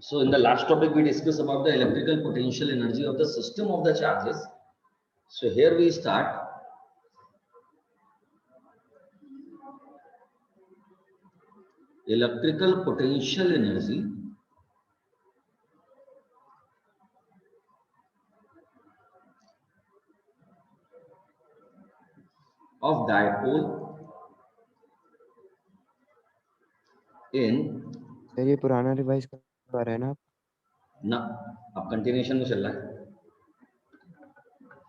So in the last topic we discussed about the electrical potential energy of the system of the charges. So here we start. Electrical potential energy of dipole in sir ये पुराना revise कर रहे हैं ना ना, अब continuation में चल रहा है।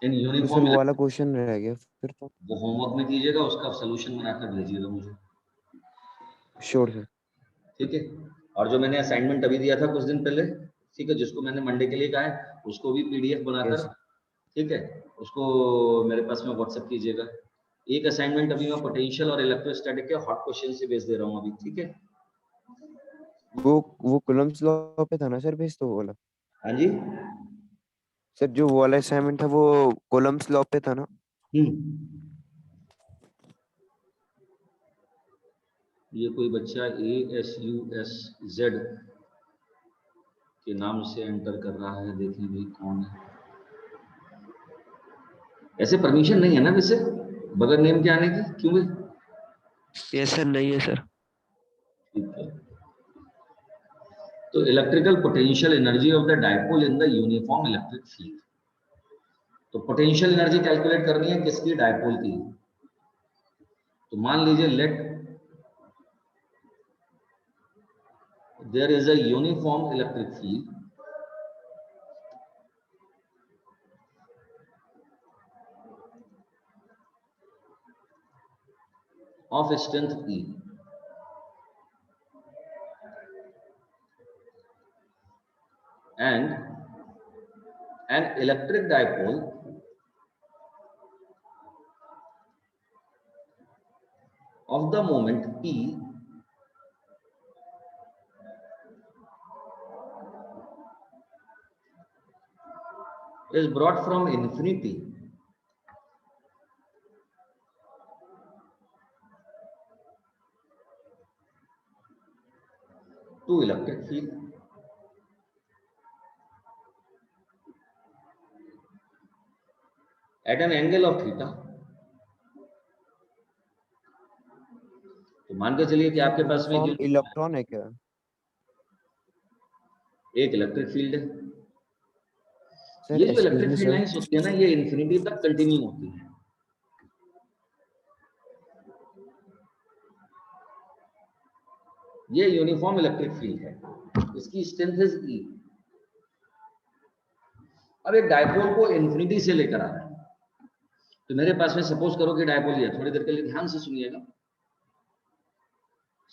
इन तो यूनिफॉर्म सर वो वाला क्वेश्चन रह गया फिर तो वो होमवर्क में कीजिएगा, उसका सॉल्यूशन बनाकर भेजिएगा मुझे। Sure sir. ठीक है, और जो मैंने असाइनमेंट अभी दिया था कुछ दिन पहले, ठीक है, जिसको मैंने मंडे के लिए कहा है, उसको भी पीडीएफ बनाकर, ठीक है, उसको मेरे पास में व्हाट्सएप कीजिएगा। एक असाइनमेंट अभी मैं पोटेंशियल और इलेक्ट्रोस्टैटिक के हॉट क्वेश्चन से भेज दे रहा हूँ अभी, ठीक है। वो कूलम्ब्स लॉ पे था ना सर भेज तो वो वाला? हाँ जी सर जो वो वाला असाइनमेंट था वो कूलम्ब्स लॉ पे था ना? ये कोई बच्चा ASUSZ के नाम से एंटर कर रहा है, देखें भाई कौन है। ऐसे परमिशन नहीं है ना वैसे बगैर नेम के आने की, क्यों भाई? यस सर, नहीं है सर। ठीक है, तो electrical potential energy of the dipole in the uniform electric field. तो पोटेंशियल एनर्जी कैलकुलेट करनी है किसकी? डाइपोल की। तो मान लीजिए let there is a uniform electric field of strength E and an electric dipole of the moment P is brought from infinity to electric field at an angle of theta। तो मान के चलिए कि आपके पास में इलेक्ट्रॉन है क्या? एक इलेक्ट्रिक फील्ड है। सर ये जो इलेक्ट्रिक फील्ड लाइंस होती है ना, ये इंफिनिटी तक कंटिन्यू होती है। ये यूनिफॉर्म इलेक्ट्रिक फील्ड है, इसकी स्ट्रेंथ इज E। अब एक डायपोल को इंफिनिटी से लेकर आ रहा है, तो मेरे पास में सपोज करो कि डायपोल है, थोड़ी देर के लिए ध्यान से सुनिएगा।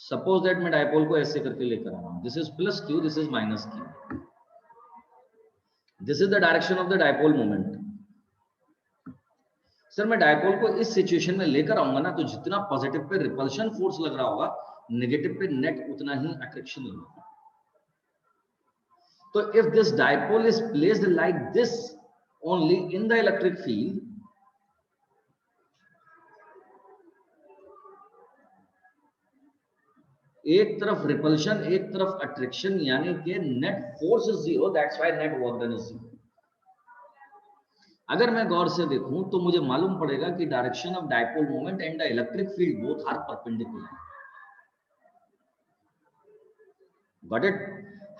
सपोज दैट मैं डायपोल को ऐसे करके लेकर आ रहा हूं, this is plus Q, this is minus Q, this is the direction of the dipole moment. Sir मैं डायपोल को इस सिचुएशन में लेकर आऊंगा ना, तो जितना पॉजिटिव पे रिपल्शन फोर्स लग रहा होगा, नेगेटिव पे नेट उतना ही अट्रैक्शन होगा। तो if this dipole is placed like this only in the electric field, एक तरफ रिपल्शन एक तरफ अट्रैक्शन, यानी कि net force is zero, that's why net work done is zero. अगर मैं गौर से देखूं तो मुझे मालूम पड़ेगा कि direction of dipole moment and the electric field both are perpendicular. Got it?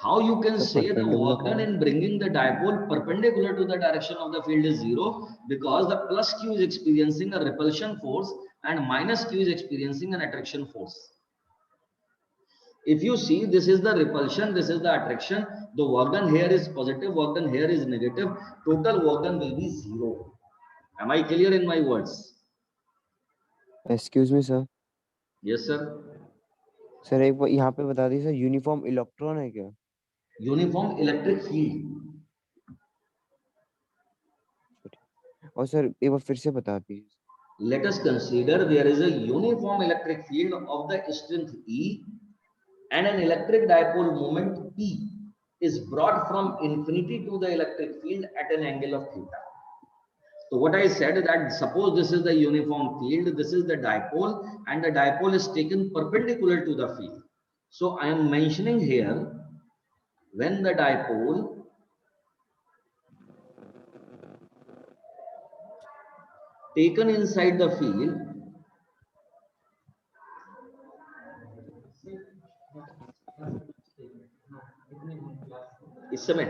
How you can say the work done in bringing the dipole perpendicular to the direction of the field is zero, because the plus q is experiencing a repulsion force and minus q is experiencing an attraction force. If you see, this is the repulsion, this is the attraction, the work done here is positive, work done here is negative, total work done will be zero. Am I clear in my words? Excuse me sir. Yes, sir. Sir एक बार यहाँ पे बता दीजिए sir, uniform electron है क्या? Uniform electric field. और sir एक बार फिर से बता दीजिए। Let us consider there is a uniform electric field of the strength E and an electric dipole moment P is brought from infinity to the electric field at an angle of theta. So what I said that suppose this is the uniform field, this is the dipole, and the dipole is taken perpendicular to the field. So I am mentioning here when the dipole taken inside the field इस समय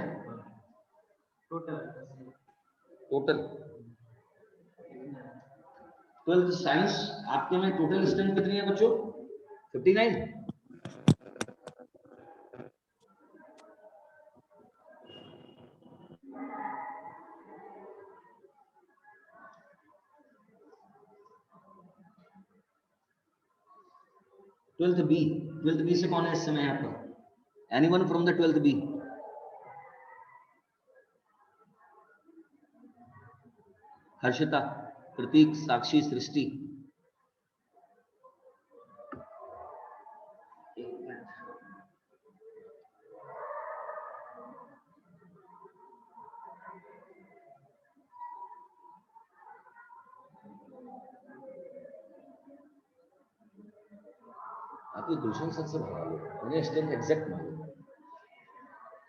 total 12th science आपके में total strength कितनी है बच्चों? 59। Twelfth B से कौन है इस समय यहाँ पर? Anyone from the 12th B? Harshita, Prateek, Sakshi, Srishti. आप ये गुलशन सर से भरा लो, उन्हें स्ट्रेंथ एग्जैक्ट मालूम,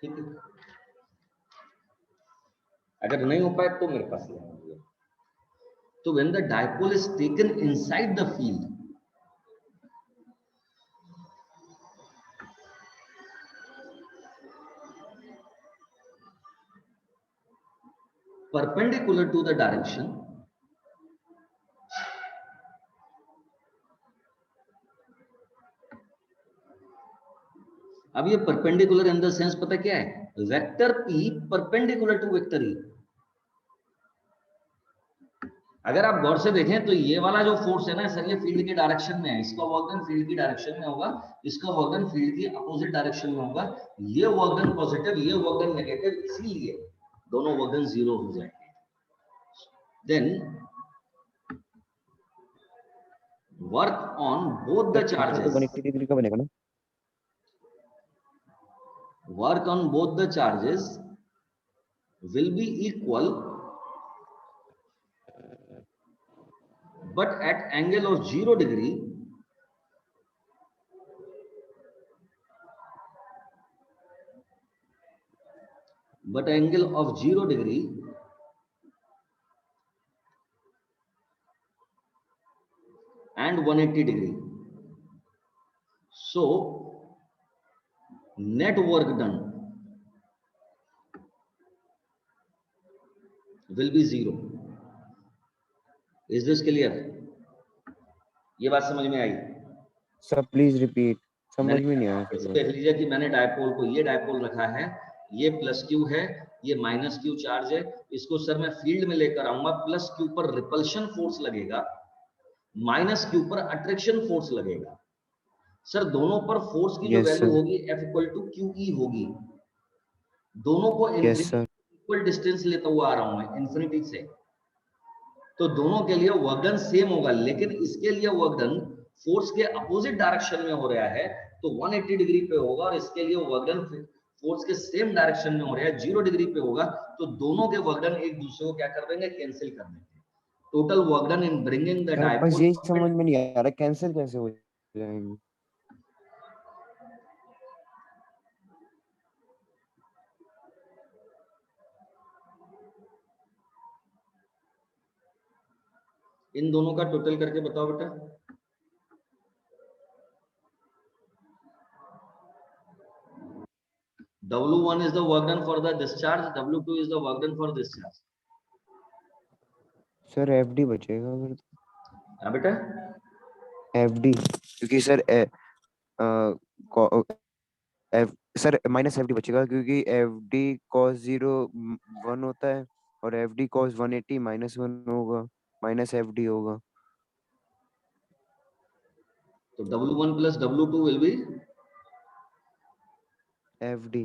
ठीक है? अगर नहीं हो पाए तो मेरे पास ले आइए। तो when the dipole is taken inside the field, perpendicular to the direction, अब ये परपेंडिकुलर इन द सेंस पता क्या है? Vector P perpendicular to vector E। अगर आप गौर से देखें तो ये वाला जो फोर्स है ना सर, ये फील्ड के डायरेक्शन में है, इसका वर्क डन फील्ड की डायरेक्शन में होगा, इसका वर्क डन फील्ड की अपोजिट डायरेक्शन में होगा। ये वर्क डन पॉजिटिव, ये वर्क डन नेगेटिव, इसीलिए दोनों वर्क डन जीरो हो जाएंगे। Then work on both the charges, 180 degree का बनेगा ना? work on both the charges will be equal but at angle of 0 degree and 180 degree. So net work done will be 0. Is this clear? ये बात समझ में आई? Sir please repeat, समझ में नहीं आया। देख लीजिए कि मैंने डायपोल को ये डायपोल रखा है, ये प्लस क्यू है, ये माइनस क्यू चार्ज है, इसको सर मैं फील्ड में लेकर आऊंगा, प्लस क्यू पर रिपल्शन फोर्स लगेगा, माइनस क्यू पर अट्रैक्शन फोर्स लगेगा। सर दोनों पर फोर्स की जो वैल्यू होगी F इक्वल टू QE होगी। दोनों को इक्वल डिस्टेंस लेता हुआ आ रहा हूं मैं इंफिनिटी से, तो दोनों के लिए वर्क डन सेम होगा, लेकिन इसके लिए वर्क डन फोर्स के अपोजिट डायरेक्शन में हो रहा है तो 180 डिग्री पे होगा, और इसके लिए वर्क डन फोर्स के सेम डायरेक्शन में हो रहा है 0 डिग्री पे होगा, तो दोनों के वर्क डन एक दूसरे को क्या कर देंगे? कैंसिल कर देंगे। Total work done in bringing the dipole, बस यही समझ में नहीं आ रहा कैंसिल कैसे हो जाएंगे। इन दोनों का टोटल करके बताओ बेटा। W1 is the work done for the discharge, W2 is the work done for discharge. Sir FD बचेगा फिर तो। हाँ बेटा, FD, क्योंकि सर सर माइनस FD बचेगा, क्योंकि FD cos 0 1 होता है और और एफ डी कॉस 180 -1 होगा, माइनस एफ डी होगा। तो W1 plus W2 will be F D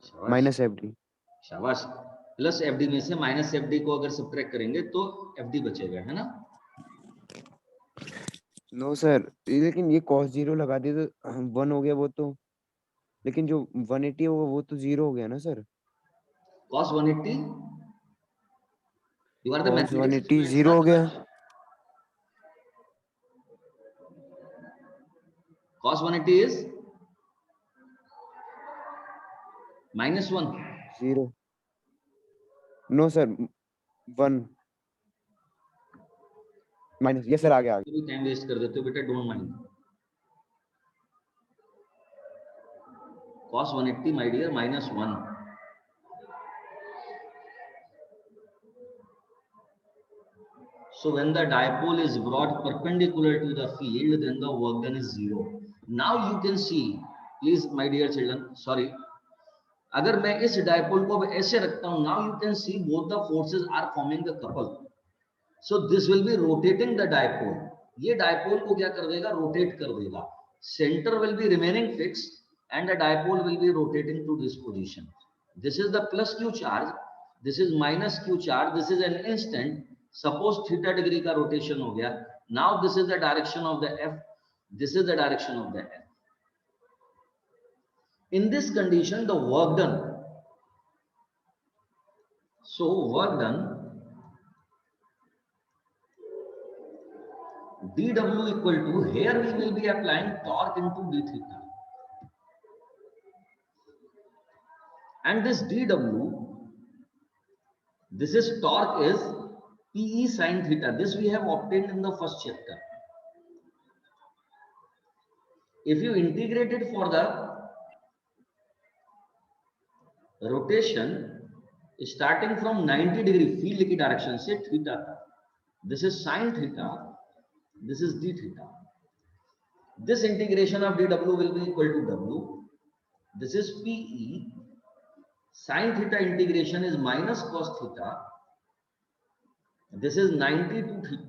शाबाश माइनस एफ डी। शाबाश, प्लस एफ डी में से माइनस एफ डी को अगर सब्ट्रैक्ट करेंगे तो एफ डी बचेगा, है ना। नो सर, लेकिन ये कॉस 0 लगा दिए तो 1 हो गया वो तो, लेकिन जो 180 होगा वो तो 0 हो गया ना sir. cos 180, you are the cos mathematics 180 students 0 ना हो गया। Dheeraj? cos 180 is -1। 0 no sir, 1 minus, yes sir, आ गया। तो भी टाइम वेस्ट कर देते हो बेटा, don't mind. cos 180 my dear -1। So when the dipole is brought perpendicular to the field, then the work done is 0। Now you can see, please my dear children, sorry, अगर मैं इस dipole को ऐसे रखता हूं, now you can see both the forces are forming a couple, so this will be rotating the dipole। ये dipole को क्या कर देगा, रोटेट कर देगा। center will be remaining fixed and the dipole will be rotating to this position। this is the plus q charge, this is minus q charge, this is an instant। suppose theta degree का rotation हो गया, now this is the direction of the f, this is the direction of the f। in this condition the work done, so work done dw equal to, here we will be applying torque into d theta, and this dw, this is torque is Pe sin theta, this we have obtained in the first chapter। if you integrate it for the rotation starting from 90 degree field की direction से theta तक, this is sin theta, this is d theta, this integration of dw will be equal to w, this is Pe sin theta integration is minus cos theta, this is 90 to theta,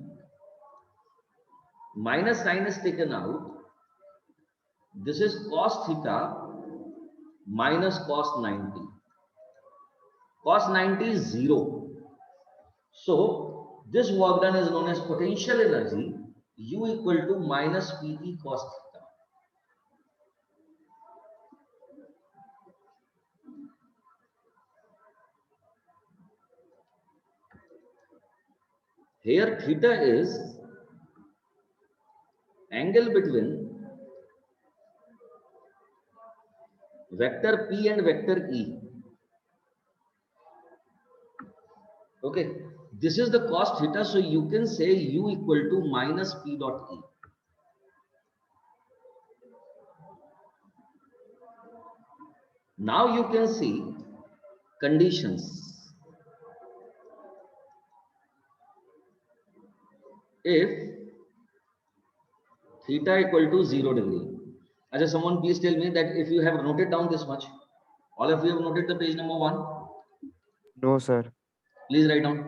minus sin is taken out, this is cos theta minus cos 90, cos 90 is 0, so this work done is known as potential energy, U equal to minus Pe cos theta। here theta is angle between vector P and vector E। okay, this is the cos theta, so you can say U equal to minus P dot E। now you can see conditions, if theta equal to 0 degree, अच्छा, someone please tell me that if you have noted down this much, all of you have noted the page number 1, no sir. please write down,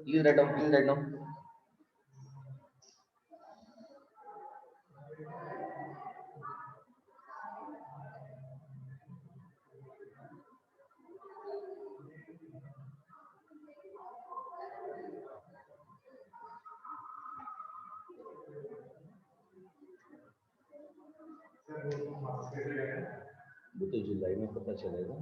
please write down, please write down। वो तो जुलाई में पता चलेगा।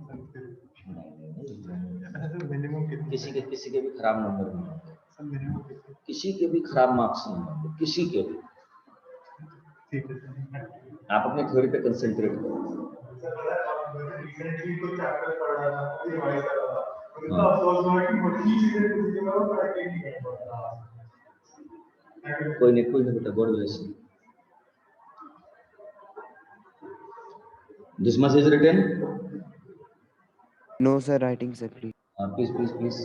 किसी के भी खराब number नहीं होंगे, किसी के भी खराब मार्क्स नहीं होंगे, किसी के भी। आप अपने थ्योरी पे कंसंट्रेट करो। कोई नहीं बेटा, God bless you. This much is written? No sir, writing sir please. Please, please, please।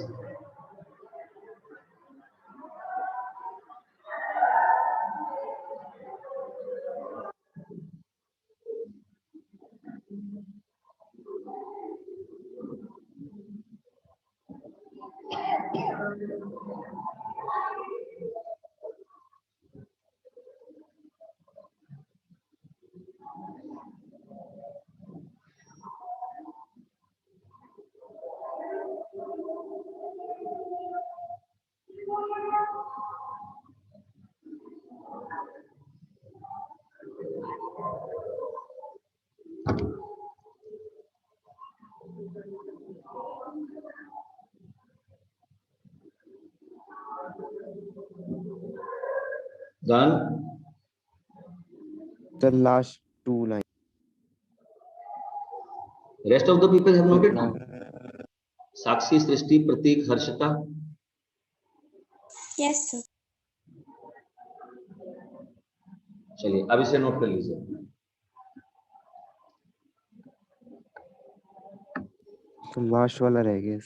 Done. The last two lines. Rest of the people have noted now. Sakshi, Srishti, Pratik, Harshita. Yes, sir. चलिए अब इसे note कर लीजिए. तो last वाला रह गया.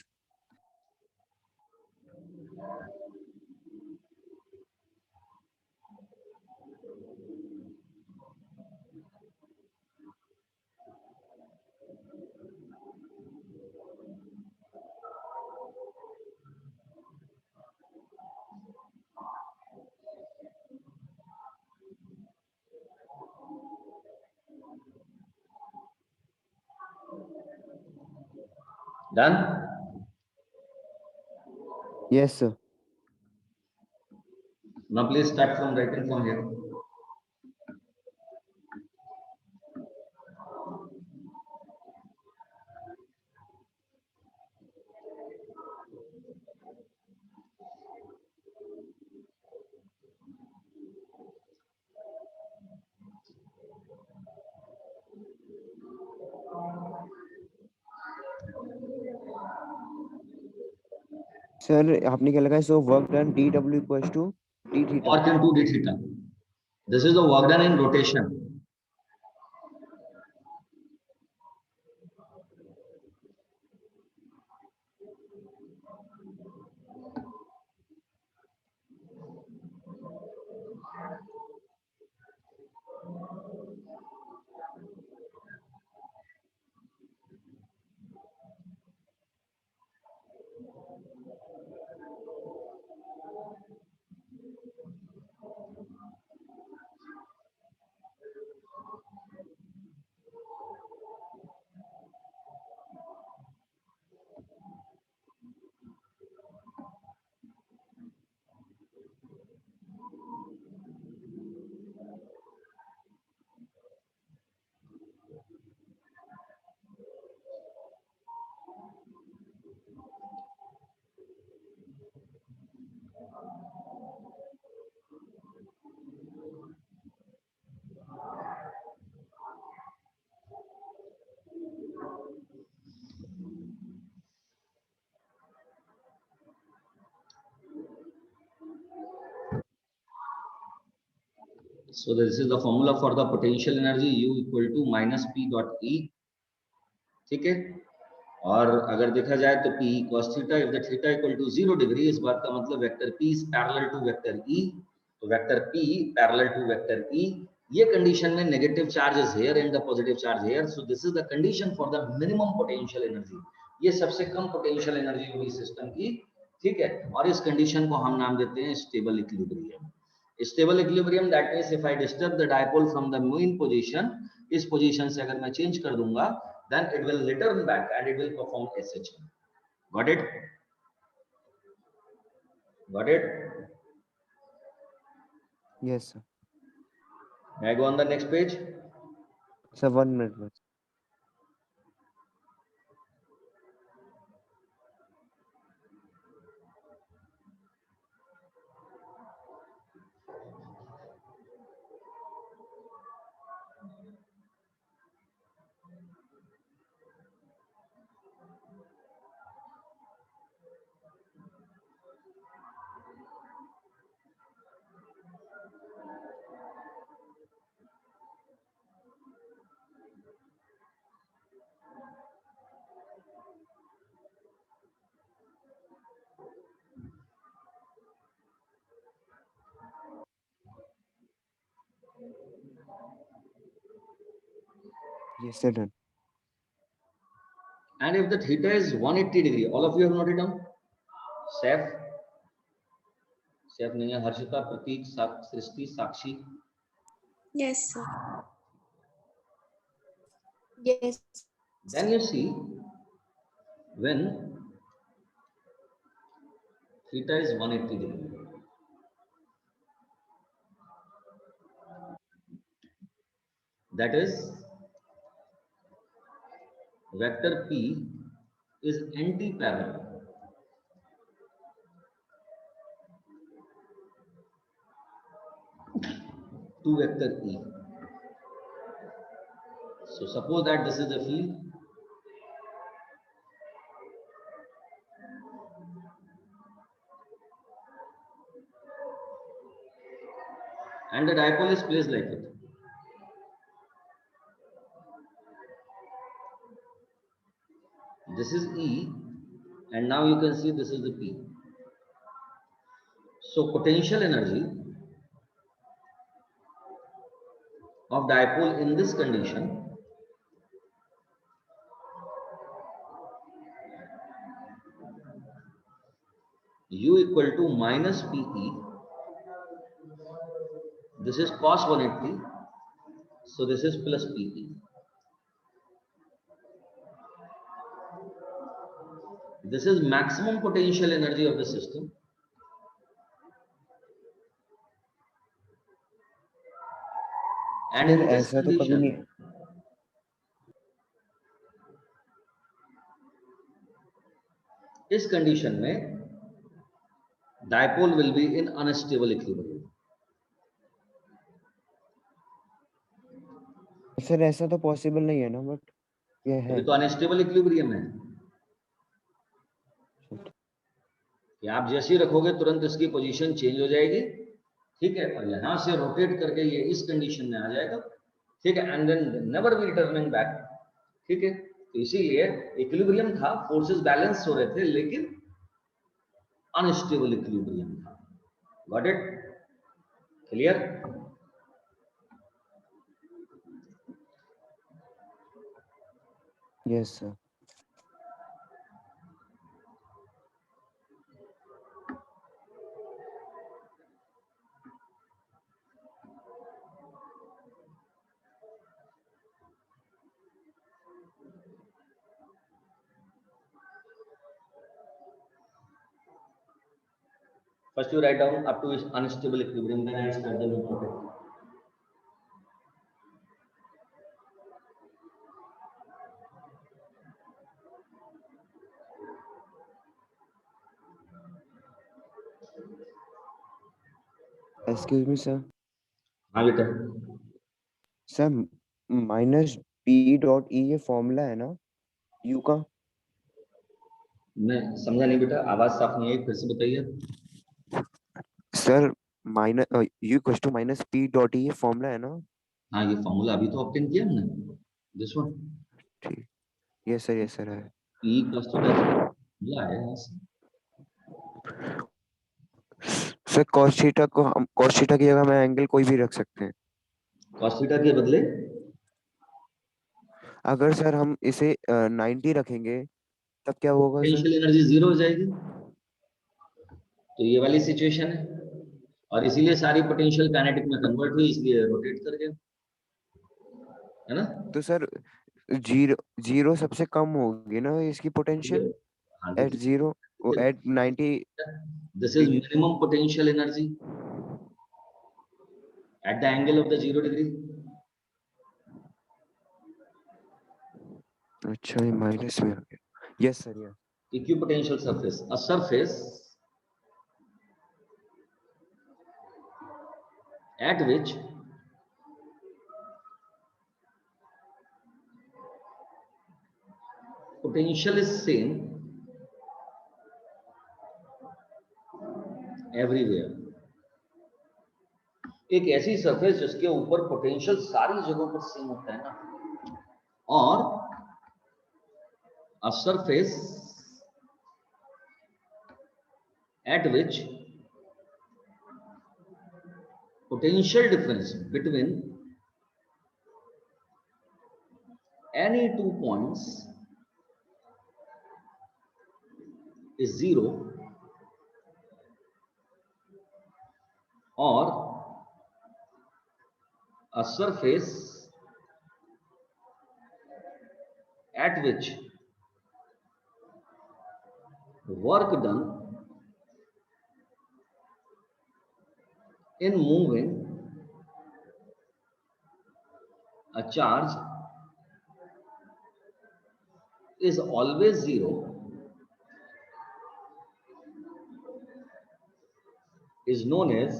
Done. Yes, sir. Now please start from writing from here. Sir आपने क्या लगाया? So work done dw equals to d theta. Work into d theta. This is the work done in rotation. So this is the formula for the potential energy U equal to minus P dot E. ठीक है. और अगर देखा जाए तो P cos theta if the theta equal to 0 degree, इस बात का मतलब vector P is parallel to vector E. तो vector P parallel to vector E. ये कंडीशन में negative charge is here and the positive charge here. So this is the condition for the minimum potential energy. ये सबसे कम potential energy होगी system की. ठीक है. और इस कंडीशन को हम नाम देते हैं stable equilibrium. Stable equilibrium that means if I disturb the dipole from the mean position, इस पोजीशन से अगर मैं चेंज कर दूंगा, then it will return back and it will perform SHM. Got it? Got it? Yes, sir. May I go on the next page? Sir, 1 minute. Bas. Yes, sir, done. And if the theta is 180 degree, all of you have noted down. Saif, Saif नहीं है, हर्षिता, प्रतीक, सृष्टि, साक्षी, Yes, sir. Yes. then you see when theta is 180 degree, that is vector P is anti-parallel to vector E. So suppose that this is the field, and the dipole is placed like it. This is E, and now you can see this is the P. So potential energy of dipole in this condition U equal to minus PE. This is cos 180, so this is plus PE. This is maximum potential energy of the system. And in this ऐसा तो कभी नहीं, condition, इस condition में dipole will be in unstable equilibrium. Sir ऐसा तो possible नहीं है ना, बट ये है अभी तो अनस्टेबल इक्विलिब्रियम है कि आप जैसे ही रखोगे तुरंत इसकी पोजीशन चेंज हो जाएगी, ठीक है, और यहां से रोटेट करके ये इस कंडीशन में आ जाएगा, ठीक है, and then never be returning back, ठीक है। तो इसीलिए इक्विलिब्रियम था, फोर्सेस बैलेंस हो रहे थे, लेकिन अनस्टेबल इक्विलिब्रियम था। Got it? Clear? Yes sir. First you write down up to unstable equilibrium, then I start the new topic. Excuse me sir. हाँ बेटा। Sir minus P dot E ये formula है ना यू का? मैं समझा नहीं बेटा, आवाज साफ नहीं आई, फिर से बताइए। Sir minus U equals to minus P dot E ये फॉर्मूला है ना? हाँ, ये फॉर्मूला अभी तो ऑब्टेन किया हमने, दिस वन। ठीक, यस सर है। पी प्लस थीटा फॉर्मूला है यहाँ से। सर cos थीटा को हम cos थीटा की जगह में एंगल कोई भी रख सकते हैं। cos थीटा के बदले अगर सर हम इसे 90 रखेंगे तब क्या होगा सर? पोटेंशियल एनर्जी जीरो हो जाएगी, तो ये वाली सिचुएशन है, और इसीलिए सारी पोटेंशियल काइनेटिक में कन्वर्ट हुई, इसलिए रोटेट कर गया, है ना? तो सर जीरो सबसे कम होगी ना इसकी पोटेंशियल हाँ, at zero at 90 this is minimum potential energy at the angle of the 0 डिग्री। अच्छा ये माइनस में आ गया। Yes sir yes. Equipotential surface, a surface at which potential is same everywhere। एक ऐसी सरफेस जिसके ऊपर पोटेंशियल सारी जगहों पर सेम होता है ना, और a surface at which potential difference between any 2 points is 0 or a surface at which work done in moving a charge is always zero is known as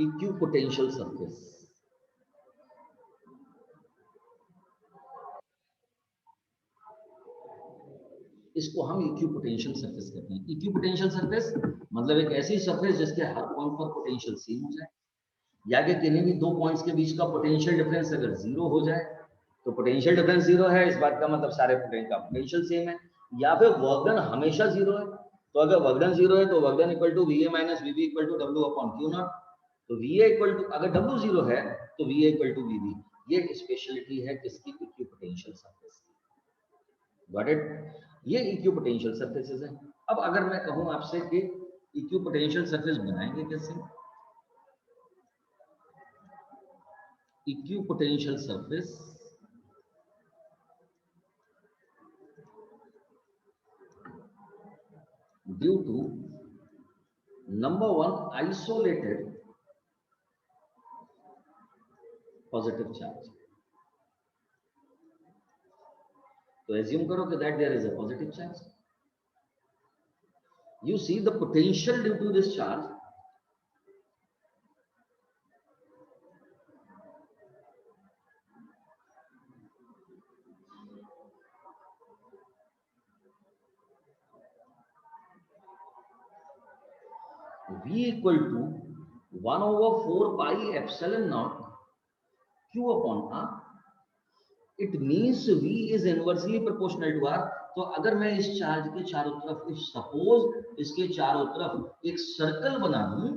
equipotential surface. इसको हम equipotential surface कहते हैं। Equipotential surface मतलब एक ऐसी surface जिसके हर point पर potential same हो जाए, या कि किन्हीं भी दो पॉइंट्स के बीच का पोटेंशियल डिफरेंस अगर जीरो हो जाए, तो पोटेंशियल डिफरेंस जीरो है, इस बात का मतलब सारे पॉइंट का पोटेंशियल सेम है, या फिर वर्क डन हमेशा जीरो है। तो अगर वर्क डन जीरो है तो work done equal to VA minus VB equal to W upon Q naught. तो VA इक्वल टू, अगर W जीरो है तो VA इक्वल टू VB। ये स्पेशलिटी है किसकी? इक्विपोटेंशियल सरफेस की। Got it? ये इक्विपोटेंशियल सरफेसेस है। अब अगर मैं कहूं आपसे कि इक्विपोटेंशियल सरफेस बनाएंगे कैसे? Equipotential surface due to number one isolated positive charge. तो assume करो कि that there is a positive charge. You see the potential due to this charge V equal to 1 over 4 pi epsilon naught Q upon R. It means V is inversely proportional to R. तो अगर मैं इस charge के चारों तरफ, if suppose इसके चारों तरफ एक सर्कल बना दूं,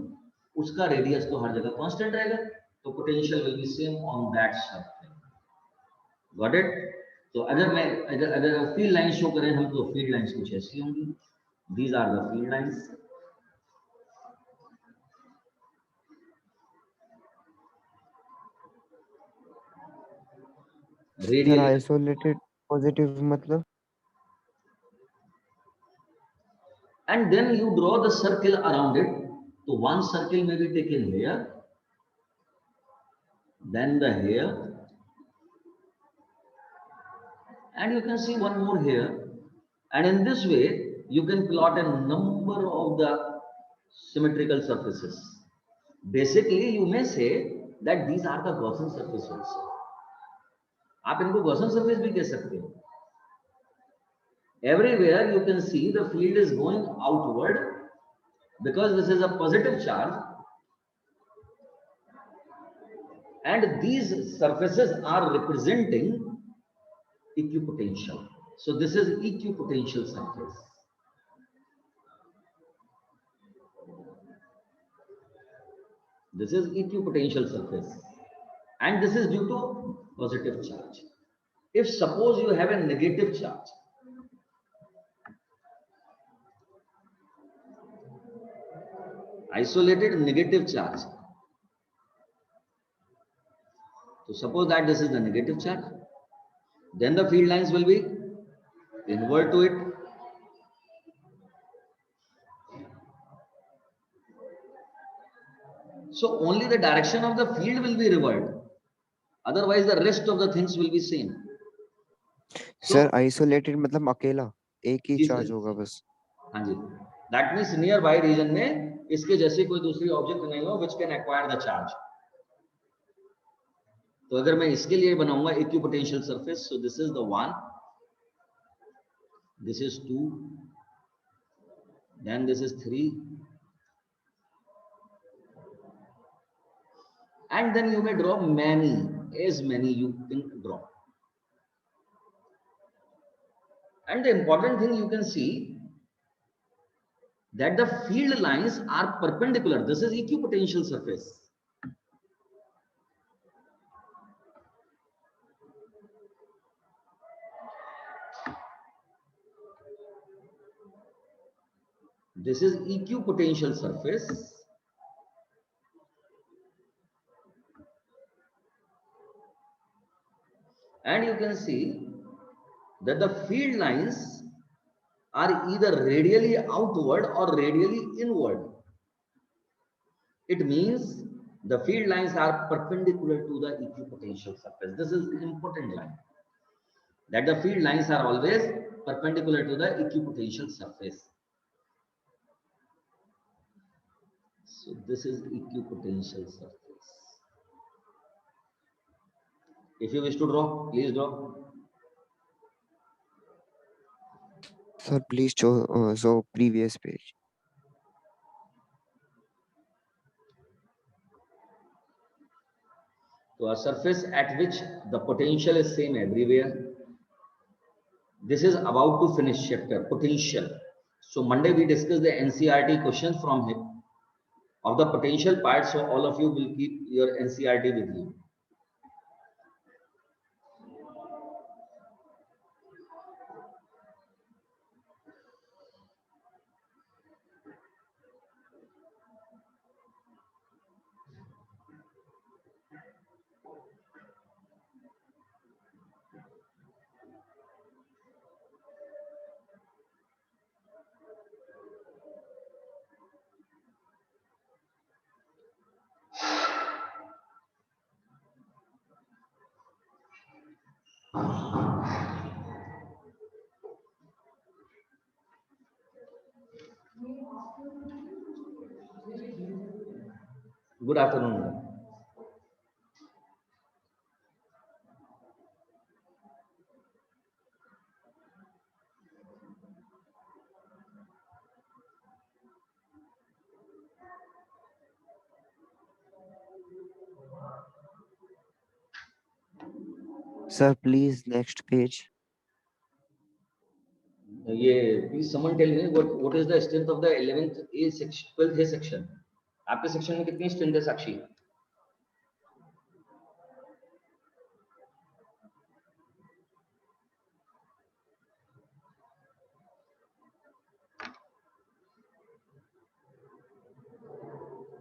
उसका रेडियस तो हर जगह कांस्टेंट रहेगा, तो potential will be same on that circle. Got it? तो अगर मैं अगर फील्ड लाइन शो करें हम, तो फील्ड लाइंस कुछ ऐसी होंगी। These are the field lines. Sir isolated positive मतलब? And then you draw the circle around it. So one circle may be taken here, then the here, and you can see one more here. And in this way, you can plot a number of the symmetrical surfaces. Basically, you may say that these are the Gaussian surfaces. आप इनको Gaussian surface भी कह सकते हो। Everywhere you can see the field is going outward because this is a positive charge, and these surfaces are representing equipotential. So this is equipotential surface. This is equipotential surface, and this is due to positive charge. If suppose you have a negative charge, isolated negative charge, so suppose that this is the negative charge, then the field lines will be inward to it. So only the direction of the field will be reversed, otherwise the rest of the things will be same. Sir isolated मतलब अकेला एक ही charge होगा बस? हाँ जी, that means nearby region में इसके जैसी कोई दूसरी ऑब्जेक्ट नहीं हो which can acquire the charge. तो अगर मैं इसके लिए बनाऊंगा equipotential surface, so this is the one, this is two, then this is three, and then you may draw many, as many you can draw. And the important thing you can see that the field lines are perpendicular. This is equipotential surface. This is equipotential surface. And you can see that the field lines are either radially outward or radially inward. It means the field lines are perpendicular to the equipotential surface. This is an important line, that the field lines are always perpendicular to the equipotential surface. So this is equipotential surface. If you wish to draw, please draw. Sir, please show previous page. So a surface at which the potential is same everywhere. This is about to finish chapter potential. So Monday we discussed the NCERT questions from him of the potential part. So all of you will keep your NCERT with you. Good afternoon. Sir, please next page. Yeah, please someone tell me what is the strength of the 11th A section, 12th A section. आपके section में कितनी strength है साक्षी?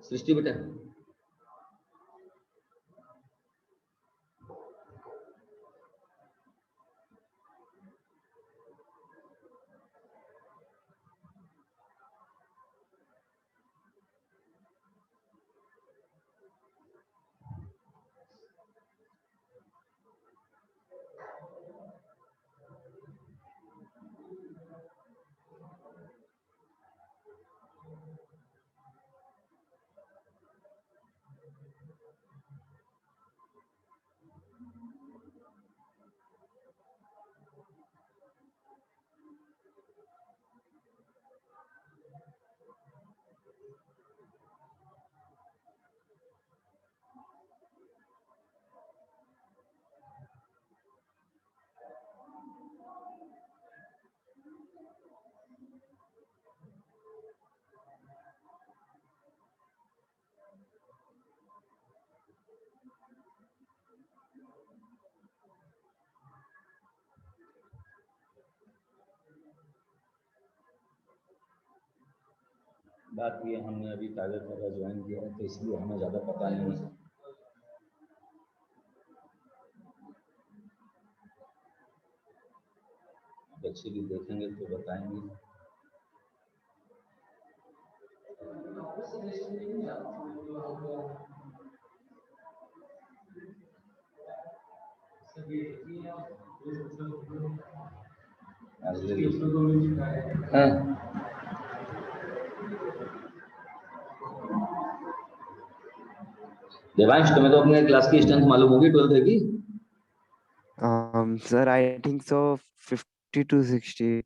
सृष्टि बेटा बात ये हमने अभी कागज वगैरह ज्वाइन किया है तो इसलिए हमें ज़्यादा पता नहीं है बच्चे भी देखेंगे तो बताएंगे हाँ देवांश तुम्हें तो अपने क्लास की स्ट्रेंथ मालूम होगी 12th की Sir, I think so 50 to 60.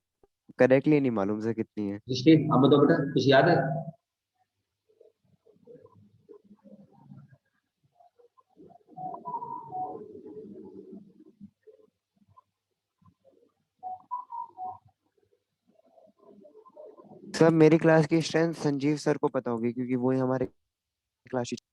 Correctly नहीं मालूम सर कितनी है. सृष्टि अब बताओ बेटा कुछ याद है सर मेरी क्लास की स्ट्रेंथ संजीव सर को पता होगी क्योंकि वो ही हमारे class teacher.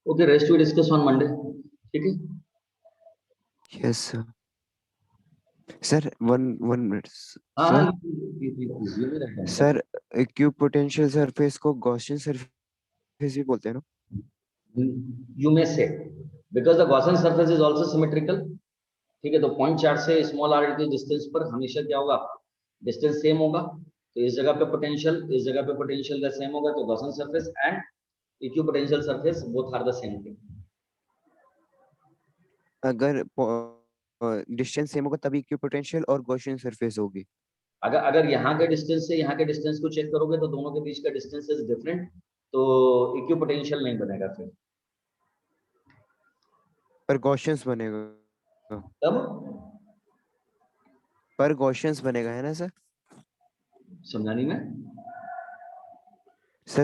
Okay, rest we discuss on Monday. ठीक है? Yes sir. Sir one minute हाँ सर। हाँ, please, ये मेरा है। सर क्यूब पोटेंशियल सरफेस को गॉसियन सरफेस भी बोलते हैं ना? You may say because the Gaussian surface is also symmetrical. ठीक है, तो पॉइंट चार्ज से स्मॉल आर के डिस्टेंस पर हमेशा क्या होगा, डिस्टेंस सेम होगा, तो इस जगह पे पोटेंशियल, इस जगह पे पोटेंशियल का सेम होगा, तो Gaussian surface and equipotential surface both are the same thing. अगर डिस्टेंस सेम होगा तभी क्यूब पोटेंशियल और गॉसियन सरफेस होगी। अगर यहाँ के डिस्टेंस से यहाँ के डिस्टेंस को चेक करोगे तो दोनों के बीच का डिस्टेंस इज डिफरेंट, तो इक्विपोटेंशियल नहीं बनेगा फिर। पर गॉसियंस बनेगा। तब पर गॉसियंस बनेगा है ना सर? समझानी में सर